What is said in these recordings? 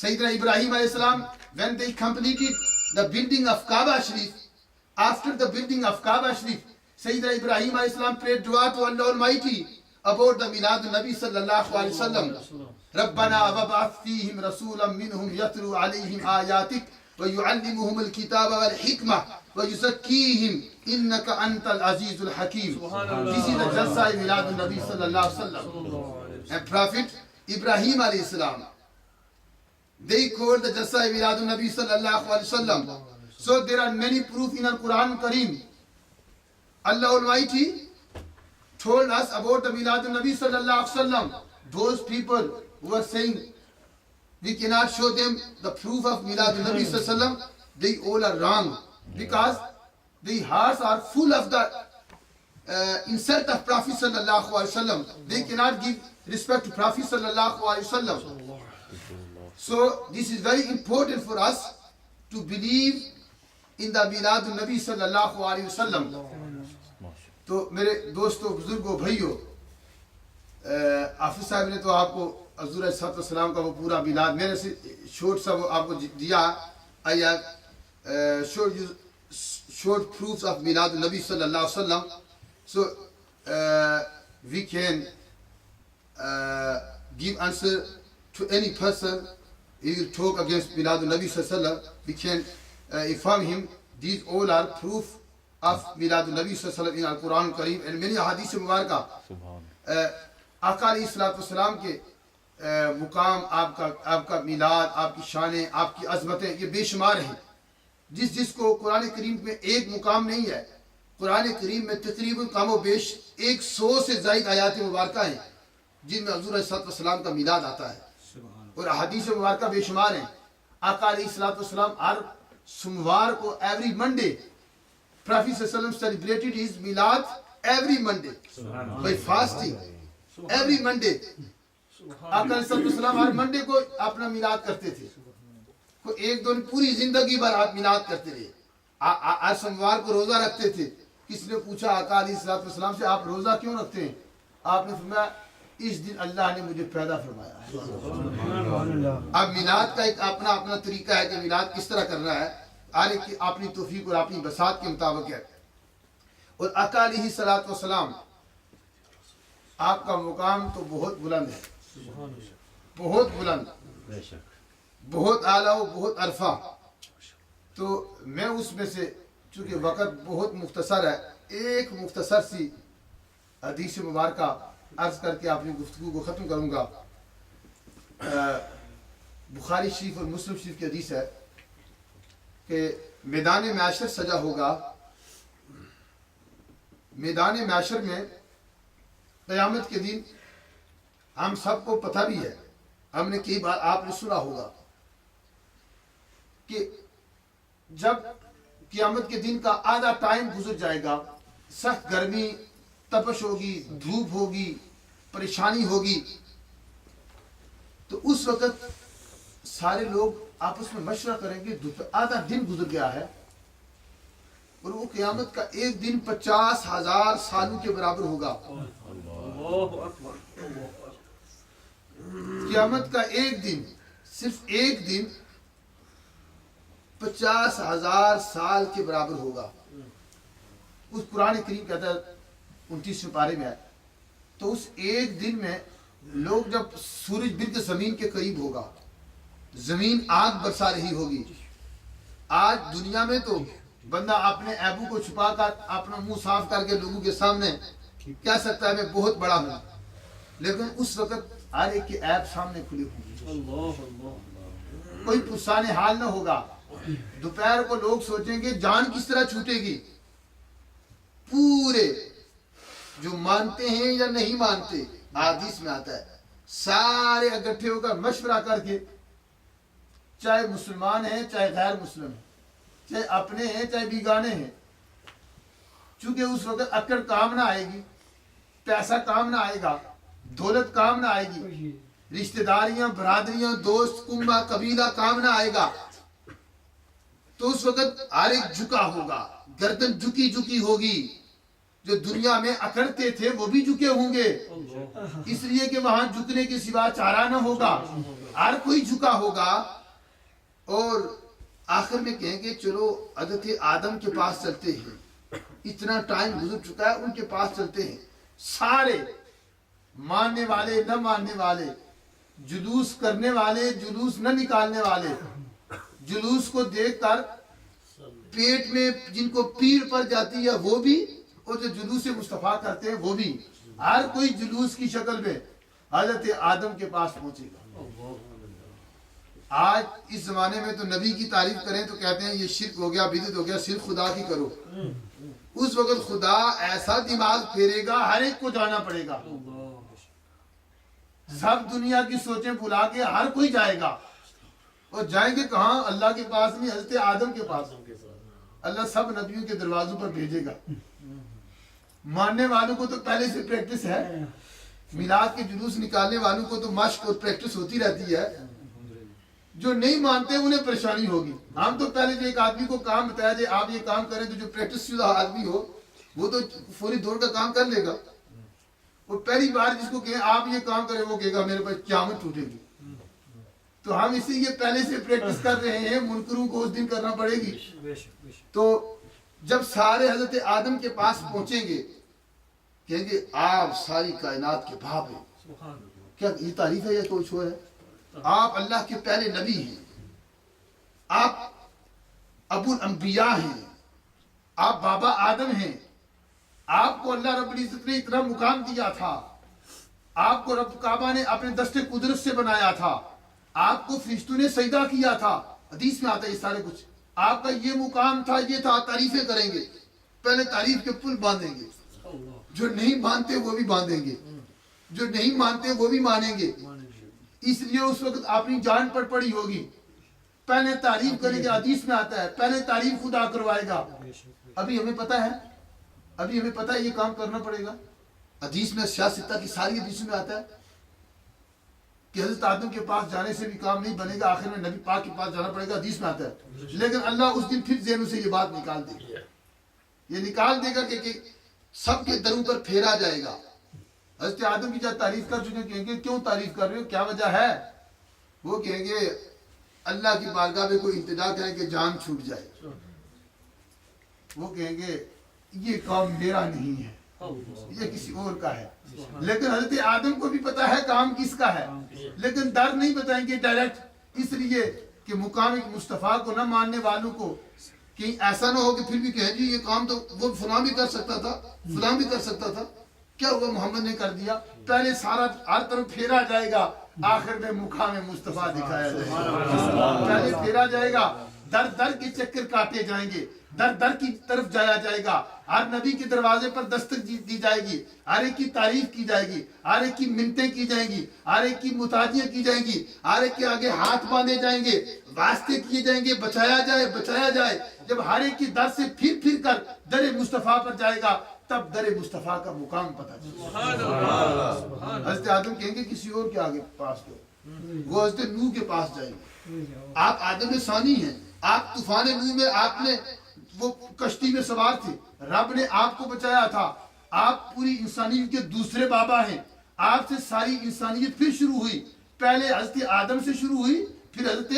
Sayyidina Ibrahim alayhi salam, when they completed the building of Kaaba Sharif, after the building of Kaaba Sharif, Sayyidina Ibrahim alayhi salam prayed dua to Allah Almighty about the Milad Nabi sallallahu alayhi wa sallam. رَبَّنَا وَبَعَثْ فِيهِمْ رَسُولًا مِّنْهُمْ يَتْلُو عَلَيْهِمْ آيَاتِكَ وَيُعَلِّمُهُمُ الْكِتَابَ وَالْحِكْمَةَ وَيُزَكِّيهِمْ إِنَّكَ أَنْتَ الْعَزِيزُ الْحَكِيمُ. This is the Jalsa Milad Nabi sallallahu alayhi wa sallam. And Prophet Ibrahim alayhi salam, they called the Jalsa Milad Nabi sallallahu alayhi wa sallam. So there are many proof in Al-Quran Kareem. Allah Almighty told us about the Milad Nabi sallallahu alayhi wa sallam. Those people who are saying we cannot show them the proof of Milad Nabi sallallahu alayhi wa sallam, they all are wrong, because their hearts are full of the insult of Prophet sallallahu alayhi wa sallam. They cannot give respect to Prophet sallallahu alayhi wa sallam. So this is very important for us to believe in the Milad Nabi sallallahu alayhi wa sallam. تو میرے دوستوں بزرگوں بھائیوں حافظ صاحب نے تو آپ کو حضور علیہ السلام کا وہ پورا میلاد میرے سے شورٹ سا وہ آپ کو دیا. I have showed you short proofs of Milad Nabi sallallahu alaihi wasallam, so we can give answer to any person he will talk against Milad Nabi sallallahu alaihi wasallam. We can inform him these all are proof of Milad Nabi sallallahu alaihi wasallam in Al-Quran Kareem and many hadith mubarakah. آقا علیہ السلام کے مقام، آپ کا میلاد، آپ کی شانیں، آپ کی عظمتیں یہ بے شمار ہیں. جس کو قرآن کریم میں ایک مقام نہیں ہے. قرآن کریم میں تقریباً کم و بیش 100 سے زائد آیات مبارکہ ہیں جن میں حضور علیہ السلام کا میلاد آتا ہے، اور حدیث مبارکہ بے شمار ہیں. آقا علیہ السلام ہر سوموار کو ایوری منڈے Prophet صلی اللہ علیہ وسلم celebrated his milad every Monday by fasting. Every Monday آقا علیہ السلام ہر منڈے کو اپنا میلاد کرتے تھے. کو ایک دن پوری زندگی بھر آپ میلاد کرتے رہے. ہر سوموار کو روزہ رکھتے تھے. کس نے پوچھا آقا علیہ السلام سے آپ روزہ کیوں رکھتے ہیں؟ آپ نے فرمایا اس دن اللہ نے مجھے پیدا فرمایا. اب میلاد کا ایک اپنا طریقہ ہے کہ میلاد کس طرح کرنا ہے، ہر ایک کی اپنی توفیق اور اپنی بساط کے مطابق ہے. اور آقا علیہ السلام آپ کا مقام تو بہت بلند ہے، بہت بلند، بہت اعلیٰ و بہت عرفہ. تو میں اس میں سے چونکہ وقت بہت مختصر ہے، ایک مختصر سی حدیث مبارکہ عرض کر کے اپنی گفتگو کو ختم کروں گا. بخاری شریف اور مسلم شریف کی حدیث ہے کہ میدان معاشر سجا ہوگا. میدان معاشر میں قیامت کے دن ہم سب کو پتہ بھی ہے، ہم نے کئی بار آپ نے سنا ہوگا کہ جب قیامت کے دن کا آدھا ٹائم گزر جائے گا، سخت گرمی، تپش ہوگی، دھوپ ہوگی، پریشانی ہوگی، تو اس وقت سارے لوگ آپس میں مشورہ کریں گے آدھا دن گزر گیا ہے اور وہ قیامت کا ایک دن 50,000 سالوں کے برابر ہوگا. قیامت کا ایک دن، صرف ایک دن 50,000 سال کے برابر ہوگا. اس قرآن کریم کہتا ہے 29 پارے میں ہے. تو اس ایک دن میں لوگ جب سورج بالکل زمین کے قریب ہوگا، زمین آگ برسا رہی ہوگی. آج دنیا میں تو بندہ اپنے عیبوں کو چھپا کر اپنا منہ صاف کر کے لوگوں کے سامنے کہہ سکتا ہے میں بہت بڑا ہوں، لیکن اس وقت ہر ایک کے عیب سامنے کھلے ہوں. کوئی پرسان حال نہ ہوگا. دوپہر کو لوگ سوچیں گے جان کس طرح چھوٹے گی. پورے جو مانتے ہیں یا نہیں مانتے، حدیث میں آتا ہے سارے اکٹھے ہو کر مشورہ کر کے، چاہے مسلمان ہیں چاہے غیر مسلم ہیں، چاہے اپنے ہیں چاہے بیگانے ہیں، چونکہ اس وقت عقل کام نہ آئے گی، پیسہ کام نہ آئے گا، دولت کام نہ آئے گی، رشتہ داریاں، برادریاں، دوست، کنبہ، قبیلہ کام نہ آئے گا. تو اس وقت ہر ایک جھکا ہوگا، گردن جھکی جھکی ہوگی. جو دنیا میں اکڑتے تھے وہ بھی جھکے ہوں گے، اس لیے کہ وہاں جھکنے کے سوا چارہ نہ ہوگا، ہر کوئی جھکا ہوگا۔ اور آخر میں کہیں گے چلو حضرت آدم کے پاس چلتے ہیں، اتنا ٹائم گزر چکا ہے، ان کے پاس چلتے ہیں۔ سارے ماننے والے نہ ماننے والے، جلوس کرنے والے جلوس نہ نکالنے والے، جلوس کو دیکھ کر پیٹ میں جن کو پیڑ پڑ جاتی ہے وہ بھی، اور جو جلوس مصطفیٰ کرتے ہیں وہ بھی، ہر کوئی جلوس کی شکل میں حضرت آدم کے پاس پہنچے گا۔ آج اس زمانے میں تو نبی کی تعریف کریں تو کہتے ہیں یہ شرک ہو گیا، بدعت ہو گیا، صرف خدا کی کرو۔ اس وقت خدا ایسا دماغ پھیرے گا ہر ایک کو جانا پڑے گا، سب دنیا کی سوچیں بھلا کے ہر کوئی جائے گا، اور جائیں گے کہاں؟ اللہ کے پاس نہیں، حضرت آدم کے پاس۔ اللہ سب نبیوں کے دروازوں پر بھیجے گا۔ ماننے والوں کو تو پہلے سے پریکٹس ہے، میلاد کے جلوس نکالنے والوں کو تو مشق اور پریکٹس ہوتی رہتی ہے، جو نہیں مانتے انہیں پریشانی ہوگی۔ ہم تو پہلے جو ایک آدمی کو کام بتایا جائے آپ یہ کام کریں، تو جو پریکٹس شدہ آدمی ہو وہ تو فوری دوڑ کا کام کر لے گا، اور پہلی بار جس کو کہیں آپ یہ کام کریں وہ کہے گا میرے پاس قیامت ٹوٹے گی۔ تو ہم اسی لیے پہلے سے پریکٹس کر رہے ہیں، منکروں کو اس دن کرنا پڑے گی۔ تو جب سارے حضرت آدم کے پاس پہنچیں گے کہیں گے آپ ساری کائنات کے باپ ہیں۔ کیا یہ تعریف ہے یا کچھ اور ہے؟ آپ اللہ کے پہلے نبی ہیں، آپ ابو الانبیاء ہیں، آپ بابا آدم ہیں، آپ کو اللہ رب العزت نے اتنا مقام دیا تھا، آپ کو رب کعبہ نے اپنے دست قدرت سے بنایا تھا، آپ کو فرشتوں نے سجدہ کیا تھا، حدیث میں آتا ہے یہ سارے کچھ، آپ کا یہ مقام تھا، یہ تھا، تعریفیں کریں گے، پہلے تعریف کے پل باندھیں گے، جو نہیں مانتے وہ بھی باندھیں گے، جو نہیں مانتے وہ بھی مانیں گے۔ اس لیے اس وقت اپنی جان پر پڑی ہوگی، پہلے تعریف کریں گے، حدیث میں آتا ہے پہلے تعریف خدا کروائے گا۔ ابھی ہمیں پتہ ہے یہ کام کرنا پڑے گا۔ حدیث میں سیاستہ کی ساری حدیثوں میں آتا ہے کہ حضرت آدم کے پاس جانے سے بھی کام نہیں بنے گا، آخر میں نبی پاک کے پاس جانا پڑے گا، حدیث میں آتا ہے۔ لیکن اللہ اس دن پھر ذہنوں سے یہ بات نکال دے گا، یہ نکال دے گا کہ سب کے دروں پر پھیرا جائے گا۔ حضرت آدم کی جب تعریف کر چکے کہیں گے کیوں تعریف کر رہے ہو، کیا وجہ ہے؟ وہ کہیں گے اللہ کی بارگاہ میں کوئی التجا کریں کہ جان چھوٹ جائے، وہ کہیں گے یہ کام میرا نہیں ہے، یہ کسی اور کا ہے۔ لیکن حضرت آدم کو بھی پتا ہے کام کس کا ہے، لیکن ڈر نہیں بتائیں گے ڈائریکٹ، اس لیے کہ مقام مصطفیٰ کو نہ ماننے والوں کو کہیں ایسا نہ ہو کہ پھر بھی کہیں جی یہ کام تو وہ فلاں بھی کر سکتا تھا، فلاں بھی کر سکتا تھا، کیا ہوا محمد نے کر دیا۔ پہلے سارا ہر طرف پھیرا جائے گا، آخر میں مقام مصطفیٰ دکھایا جائے گا۔ پہلے پھیرا جائے گا، در در کے چکر کاٹے جائیں گے، در در کی طرف جایا جائے گا، ہر نبی کے دروازے پر دستک دی جائے گی، ہر ایک کی تعریف کی جائے گی، ہر ایک کی منتیں کی جائیں گی، ہر ایک کی محتاجیاں کی جائیں گی، ہر ایک کے آگے ہاتھ باندھے جائیں گے، واسطے کیے جائیں گے، بچایا جائے بچایا جائے۔ جب ہر ایک کی در سے پھر پھر کر در مصطفیٰ پر جائے گا تب در مصطفیٰ کا مقام پتہ چلے۔ حضرت آدم کہیں گے کسی اور کے آگے پاس دو، وہ حضرت نوح کے پاس جائیں گے۔ آپ آدم ثانی ہیں، آپ طوفان نوح میں آپ نے وہ کشتی میں سوار تھے، رب نے آپ کو بچایا تھا، آپ پوری انسانیت کے دوسرے بابا ہیں، آپ سے ساری انسانیت پھر شروع ہوئی، پہلے حضرت آدم سے شروع ہوئی، پھر حضرت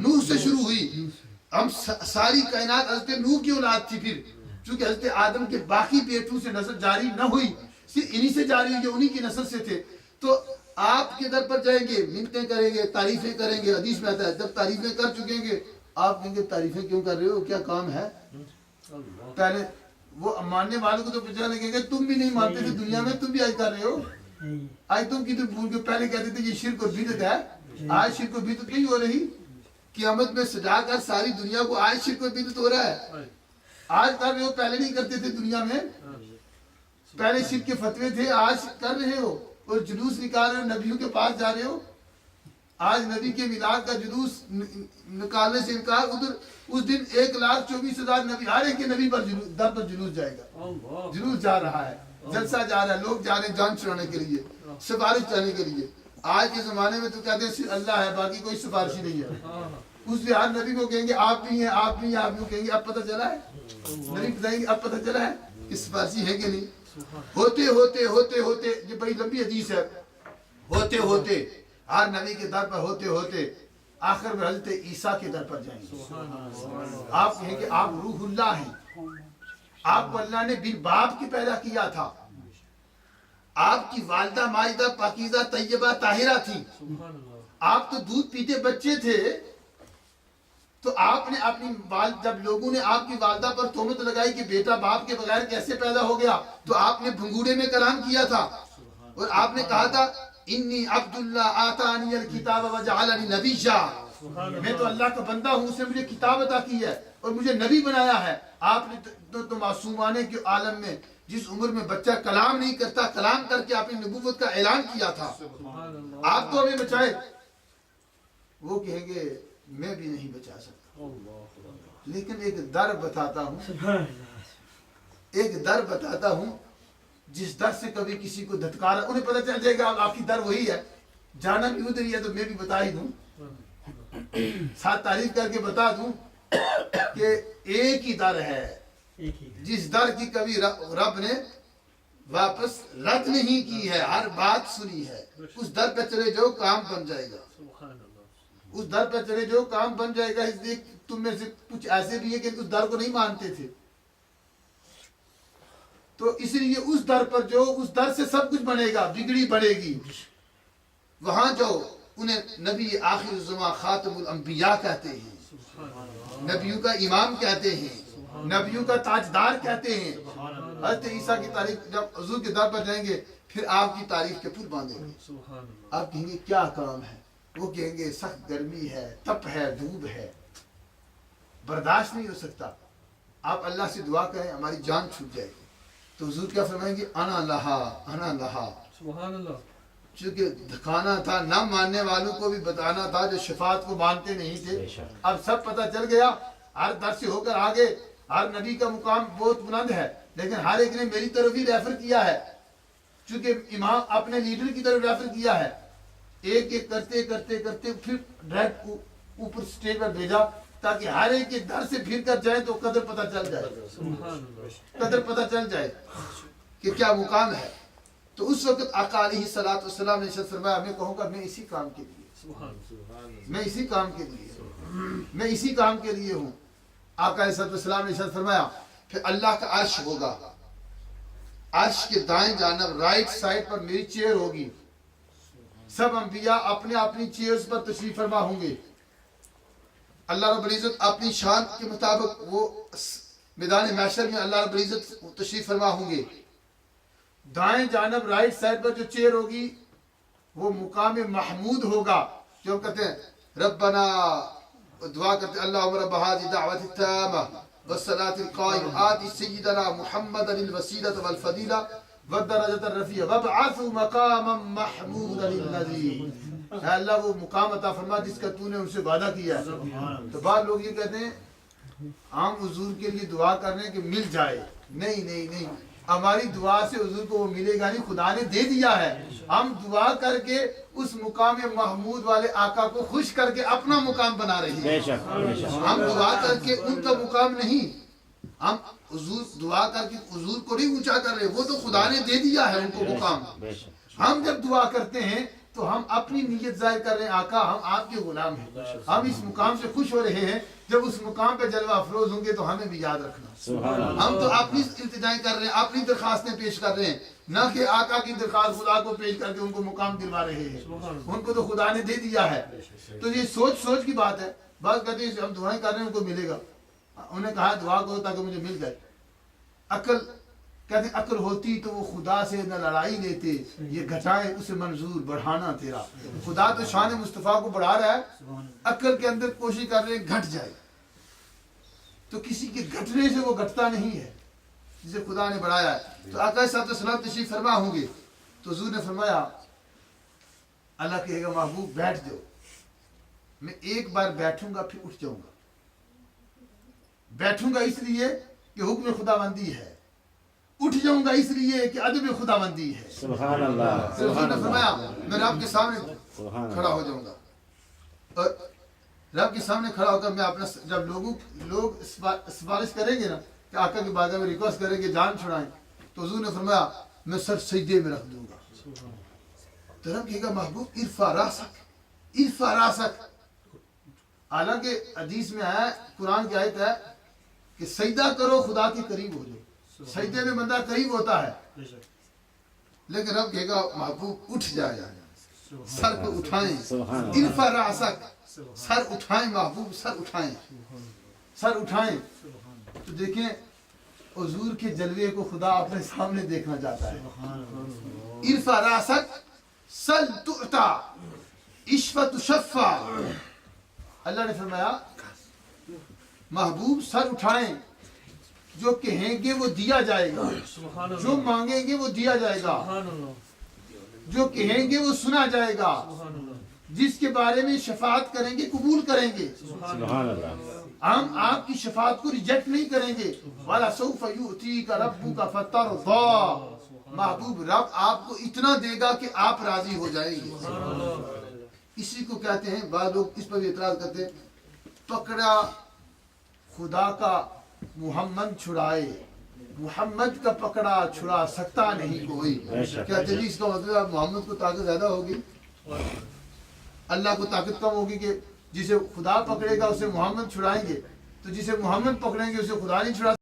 نوح سے شروع ہوئی، ہم ساری کائنات حضرت نوح کی اولاد تھی۔ پھر چونکہ حضرت آدم کے باقی بیٹوں سے نسل جاری نہ ہوئی، صرف انہی سے جاری ہوئی جو انہی کی نسل سے تھے، تو آپ کے در پر جائیں گے، منتیں کریں گے، تعریفیں کریں گے۔ حدیث میں آتا ہے جب تعریفیں کر چکیں گے آپ کہیں گے تعریفیں کیوں کر رہے ہو، کیا کام ہے؟ پہلے وہ ماننے والوں کو تو پہچان لگے گا تم بھی نہیں مانتے تھے دنیا میں، تم بھی آج کر رہے ہو، آج تم کی تو بھول کے پہلے کہتے تھے یہ شرک اور بدعت ہے، آج شرک اور بدعت نہیں ہو رہی، قیامت میں سجا کر ساری دنیا کو آج شرک اور بدعت ہو رہا ہے، آج کر رہے ہو، پہلے نہیں کرتے تھے دنیا میں، پہلے شرک کے فتوے تھے، آج کر رہے ہو، اور جلوس نکال رہے ہو، نبیوں کے پاس جا رہے ہو، آج نبی کے میلاد کا جلوس نکالنے سے انکار، ادھر اس دن 1,24,000 نبی، ہر ایک کے نبی پر در پر جلوس جائے گا، جلوس جا رہا ہے، جلسہ جا رہا ہے، لوگ جا رہے ہیں جان چھڑانے کے لیے، سفارش چاہنے کے لیے۔ آج کے زمانے میں تو کہتے ہیں صرف اللہ ہے، باقی کوئی سفارشی نہیں ہے، اس لیے ہر نبی کو کہیں گے آپ بھی ہیں، آپ بھی ہیں، آپ بھی کہیں گے اب پتہ چلا ہے، نبی بتائیں گے اب پتہ چلا ہے، کہ سفارشی ہے کہ نہیں؟ ہوتے ہوتے ہوتے ہوتے، یہ بڑی لمبی حدیث ہے، ہوتے ہوتے ہر نبی کے در پر ہوتے ہوتے آخر میں حضرت عیسیٰ کے در پر جائیں گے۔ آپ کہیں کہ آپ روح اللہ ہیں، آپ کو اللہ نے بن باپ کی پیدا کیا تھا، آپ کی والدہ ماجدہ پاکیزہ طیبہ طاہرہ تھی، آپ تو دودھ پیتے بچے تھے، تو آپ نے اپنی جب لوگوں نے آپ کی والدہ پر تہمت لگائی کہ بیٹا باپ کے بغیر کیسے پیدا ہو گیا، تو آپ نے بھنگوڑے میں کلام کیا تھا اور آپ نے کہا تھا انی عبداللہ آتانی الکتاب وجعلنی نبیّا، میں تو اللہ کا بندہ ہوں، اس نے مجھے کتاب عطا کی ہے اور مجھے نبی بنایا ہے۔ آپ نے تو معصومانے کے عالم میں جس عمر میں بچہ کلام نہیں کرتا، کلام کر کے اپنی نبوت کا اعلان کیا تھا، آپ تو ہمیں بچائے۔ وہ کہیں گے میں بھی نہیں بچا سکتا، لیکن ایک در بتاتا ہوں، ایک در بتاتا ہوں جس در سے کبھی کسی کو دھتکارا، انہیں پتہ چل جائے گا آپ کی در وہی ہے، جانا بھی ادھر ہی ہے، تو میں بھی بتا ہی دوں، ساتھ تعریف کر کے بتا دوں کہ ایک ہی در ہے جس در کی کبھی رب نے واپس رد نہیں کی ہے، ہر بات سنی ہے، اس در پہ چلے جو کام بن جائے گا، اس در پہ چلے جو کام بن جائے گا۔ اس لیے تم میں سے کچھ ایسے بھی ہیں کہ اس در کو نہیں مانتے تھے، تو اس لیے اس در پر جو، اس در سے سب کچھ بنے گا، بگڑی بڑھے گی، وہاں جو انہیں نبی آخر الزمان خاتم الانبیاء کہتے ہیں، نبیوں کا امام کہتے ہیں، نبیوں کا تاجدار کہتے ہیں۔ حضرت عیسیٰ کی تعریف جب حضور کے در پر جائیں گے پھر آپ کی تعریف کے پھول باندھیں گے، آپ کہیں گے کیا کام ہے؟ وہ کہیں گے سخت گرمی ہے، تپ ہے، دھوپ ہے، برداشت نہیں ہو سکتا، آپ اللہ سے دعا کریں ہماری جان چھوٹ جائے گی۔ تو حضور کیا فرمائیں گے؟ انا لہا، انا لہا، سبحان اللہ۔ چونکہ دکھانا تھا، نہ ماننے والوں کو بھی بتانا تھا جو شفاعت کو مانتے نہیں تھے، اب سب پتہ چل گیا، ہر در سے ہو کر آگے، ہر نبی کا مقام بہت بلند ہے، لیکن ہر ایک نے میری طرف ہی ریفر کیا ہے، چونکہ امام اپنے لیڈر کی طرف ریفر کیا ہے، ایک ایک کرتے کرتے کرتے پھر ڈائریکٹ اوپر سٹیج پر بھیجا تاکہ ہر ایک کے در سے پھر کر جائے تو قدر پتہ چل جائے، قدر پتہ چل جائے کہ کیا مقام ہے۔ تو اس وقت آقا علیہ الصلوۃ والسلام نے ارشاد فرمایا میں کہوں گا میں اسی کام کے لیے، میں اسی کام کے لیے، میں اسی کام کے لیے ہوں۔ آقا علیہ الصلوۃ والسلام نے ارشاد فرمایا پھر اللہ کا عرش ہوگا، عرش کے دائیں جانب رائٹ سائڈ پر میری چیئر ہوگی، سب انبیاء اپنے اپنی چیئرز پر تشریف فرما ہوں گے، اللہ رب العزت اپنی شان کے مطابق وہ میدان محشر میں اللہ رب العزت تشریف فرما ہوں گے۔ دائیں جانب رائٹ سائڈ پر جو چیئر ہوگی وہ مقام محمود ہوگا، جو ہم کہتے ہیں ربنا، دعا کرتے اللہم رب هذه الدعوة التامة والصلاة القائمة آت سیدنا محمد الوسیلة والفضیلہ والدرجة الرفیعہ وابعثه مقاما محمودا الذی، اے اللہ وہ مقام عطا فرما جس کا تو نے ان سے وعدہ کیا ہے۔ تو بعض لوگ یہ کہتے ہیں عام حضور کے لیے دعا کر رہے ہیں کہ مل جائے، نہیں نہیں نہیں، ہماری دعا سے حضور کو وہ ملے گا نہیں، خدا نے دے دیا ہے، ہم دعا کر کے اس مقام محمود والے آقا کو خوش کر کے اپنا مقام بنا رہے ہیں، ہم دعا کر کے ان کا مقام نہیں، ہم حضور دعا کر کے حضور کو نہیں اونچا کر رہے، وہ تو خدا نے دے دیا ہے ان کو مقام۔ ہم جب دعا کرتے ہیں تو ہم اپنی نیت ظاہر کر رہے ہیں آقا ہم آپ کے غلام ہیں، ہم اس مقام سے خوش ہو رہے ہیں، جب اس مقام پہ جلوہ افروز ہوں گے تو ہمیں بھی یاد رکھنا۔ ہم تو اپنی التجائیں کر رہے ہیں، اپنی درخواستیں پیش کر رہے ہیں، نہ کہ آقا کی درخواست خدا کو پیش کر کے ان کو مقام دلوا رہے ہیں، ان کو تو خدا نے دے دیا ہے۔ تو یہ سوچ کی بات ہے، بعض کہتے ہیں ہم دعائیں کر رہے ہیں ان کو ملے گا، انہیں کہا دعا کرو تاکہ مجھے مل جائے۔ عقل کہتے ہیں عقل ہوتی تو وہ خدا سے نہ لڑائی لیتے، یہ گھٹائیں اسے منظور بڑھانا تیرا، خدا تو شان مصطفیٰ کو بڑھا رہا ہے، عقل کے اندر کوشش کر رہے ہیں گھٹ جائے، تو کسی کے گھٹنے سے وہ گھٹتا نہیں ہے جسے خدا نے بڑھایا ہے۔ تو آقا صلی اللہ علیہ وسلم تشریف فرما ہوں گے تو حضور نے فرمایا اللہ کہے گا محبوب بیٹھ جاؤ، میں ایک بار بیٹھوں گا پھر اٹھ جاؤں گا، بیٹھوں گا اس لیے کہ حکم خدا بندی ہے، اٹھ جاؤں گا اس لیے کہ ادب خدا بندی ہے۔ سبحان اللہ، حضور نے فرمایا میں رب کے سامنے کھڑا ہو جاؤں گا، اور رب کے سامنے کھڑا ہو کر میں اپنا، جب لوگ سفارش کریں گے نا کہ آقا کی بارگاہ میں ریکویسٹ کریں کہ جان چھڑائیں، تو حضور نے فرمایا میں سر سجدے میں رکھ دوں گا۔ تو رب کہے گا محبوب ارفع راسک، ارفع راسک۔ حالانکہ حدیث میں ہے، قرآن کی آیت ہے کہ سجدہ کرو خدا کے قریب ہو جاؤ، سجدے میں بندہ قریب ہوتا ہے، لیکن رب کہے گا محبوب اٹھ جائے، سر کو اٹھائیں، ارفع راسک، سر اٹھائیں محبوب، سر اٹھائیں، سر اٹھائیں۔ تو دیکھیں حضور کے جلوے کو خدا اپنے سامنے دیکھنا چاہتا ہے۔ ارفع راسک سل تعطا اشفع تشفع۔ اللہ نے فرمایا محبوب سر اٹھائیں، جو کہیں گے وہ دیا جائے گا، جو مانگیں گے وہ دیا جائے گا، جو کہیں گے وہ سنا جائے گا، جس کے بارے میں شفاعت کریں گے قبول کریں گے، ہم آپ کی شفاعت کو ریجیکٹ نہیں کریں گے۔ وَلَسَوْفَ يُؤْتِيكَ رَبُّكَ فَتَرْضَىٰ۔ محبوب رب آپ کو اتنا دے گا کہ آپ راضی ہو جائیں گے۔ اسی کو کہتے ہیں، بعض لوگ اس پر بھی اعتراض کرتے ہیں، پکڑا خدا کا محمد چھڑائے، محمد کا پکڑا چھڑا سکتا نہیں کوئی۔ کہتے ہیں اس کا مطلب ہے محمد کو طاقت زیادہ ہوگی، اللہ کو طاقت کم ہوگی کہ جسے خدا پکڑے گا اسے محمد چھڑائیں گے، تو جسے محمد پکڑیں گے اسے خدا نہیں چھڑا